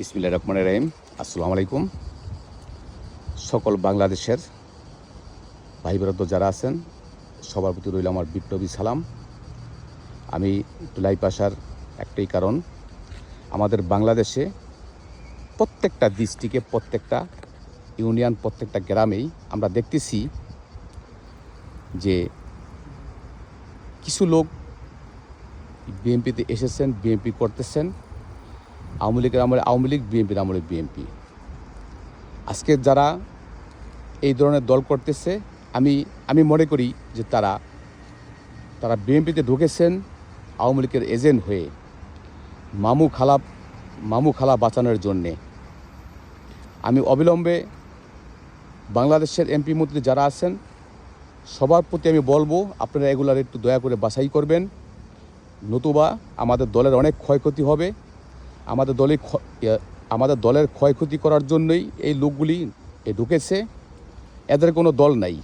বিসমিল্লাহির রহমানির রহিম। আসসালামু আলাইকুম। সকল বাংলাদেশের ভাই ব্রাদার যারা আছেন সবার প্রতি রইল আমার বিপ্লবী সালাম। আমি লাইভ আসার একটাই কারণ, আমাদের বাংলাদেশে প্রত্যেকটা ডিস্ট্রিক্টে, প্রত্যেকটা ইউনিয়ন, প্রত্যেকটা গ্রামেই আমরা দেখতেছি যে কিছু লোক বিএনপিতে এসেছেন, বিএনপি করতেছেন। আওয়ামী লীগের আমলে আওয়ামী লীগ, বিএনপির আমলে বিএনপি। আজকে যারা এই ধরনের দল করতেছে, আমি মনে করি যে তারা বিএনপিতে ঢুকেছেন আওয়ামী লীগের এজেন্ট হয়ে, মামু খালা বাঁচানোর জন্যে। আমি অবিলম্বে বাংলাদেশের এমপি মন্ত্রী যারা আছেন সবার প্রতি আমি বলবো, আপনারা এগুলার একটু দয়া করে বাছাই করবেন, নতুবা আমাদের দলের অনেক ক্ষয়ক্ষতি হবে। আমাদের দলের ক্ষয়ক্ষতি করার জন্যই এই লোকগুলি ঢুকেছে। এদের কোনো দল নাই,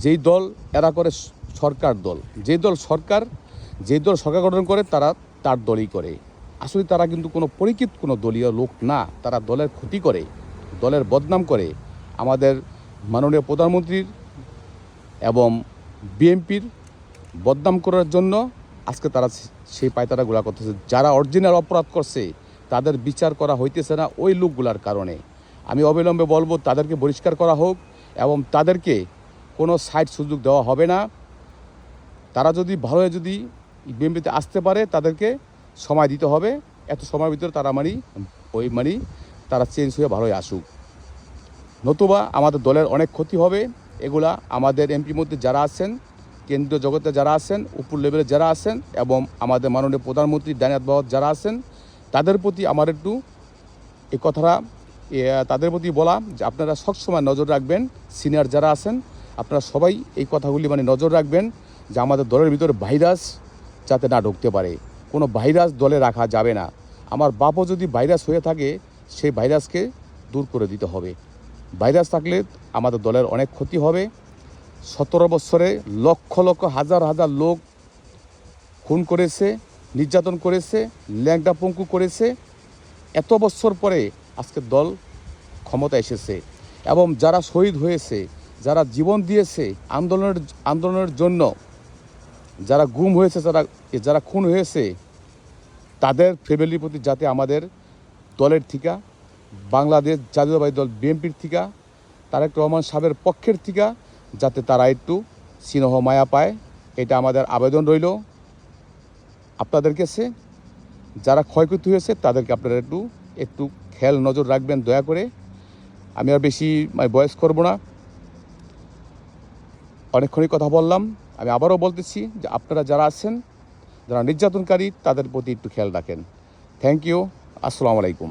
যেই দল এরা করে সরকার দল, যেই দল সরকার গঠন করে তার দলই করে। আসলে তারা কিন্তু কোনো পরিচিত কোনো দলীয় লোক না, তারা দলের ক্ষতি করে, দলের বদনাম করে। আমাদের মাননীয় প্রধানমন্ত্রীর এবং বিএনপির বদনাম করার জন্য আজকে তারা সেই পায়তারাগুলা করতেছে। যারা অরিজিনাল অপরাধ করছে তাদের বিচার করা হইতেছে না ওই লোকগুলার কারণে। আমি অবিলম্বে বলবো তাদেরকে বহিষ্কার করা হোক এবং তাদেরকে কোনো সাইড সুযোগ দেওয়া হবে না। তারা যদি ভালোভাবে যদি বিএনপিতে আসতে পারে তাদেরকে সময় দিতে হবে। এত সময়ের ভিতরে তারা চেঞ্জ হয়ে ভালোই আসুক, নতুবা আমাদের দলের অনেক ক্ষতি হবে। এগুলা আমাদের এমপি মধ্যে যারা আছেন, কেন্দ্রীয় জগতে যারা আছেন, উপর লেভেলে যারা আছেন এবং আমাদের মাননীয় প্রধানমন্ত্রী ডানিয়াত বাবদ যারা আছেন, তাদের প্রতি আমার একটু এই কথাটা তাদের প্রতি বলা যে আপনারা সবসময় নজর রাখবেন। সিনিয়র যারা আছেন আপনারা সবাই এই কথাগুলি নজর রাখবেন যে আমাদের দলের ভিতরে ভাইরাস যাতে না ঢুকতে পারে। কোনো ভাইরাস দলে রাখা যাবে না। আমার বাপও যদি ভাইরাস হয়ে থাকে সেই ভাইরাসকে দূর করে দিতে হবে। ভাইরাস থাকলে আমাদের দলের অনেক ক্ষতি হবে। 17 বছরে লক্ষ লক্ষ হাজার হাজার লোক খুন করেছে, নির্যাতন করেছে, ল্যাংটা পঙ্কু করেছে। এত বছর পরে আজকে দল ক্ষমতা এসেছে এবং যারা শহীদ হয়েছে, যারা জীবন দিয়েছে আন্দোলনের জন্য, যারা গুম হয়েছে, যারা খুন হয়েছে, তাদের ফ্যামিলির প্রতি যাতে আমাদের দলের থিকা, বাংলাদেশ জাতীয়তাবাদী দল বিএনপির থিকা, তারেক রহমান সাহেবের পক্ষের থিকা যাতে তারা একটু স্নেহ মায়া পায়, এটা আমাদের আবেদন রইল আপনাদের কাছে। যারা ক্ষয়ক্ষতি হয়েছে তাদেরকে আপনারা একটু খেয়াল নজর রাখবেন দয়া করে। আমি আর বেশি বয়স করব না, অনেকক্ষণই কথা বললাম। আমি আবারও বলতেছি যে আপনারা যারা আছেন, যারা নির্যাতনকারী, তাদের প্রতি একটু খেয়াল রাখেন। Thank you. আসসালামু আলাইকুম।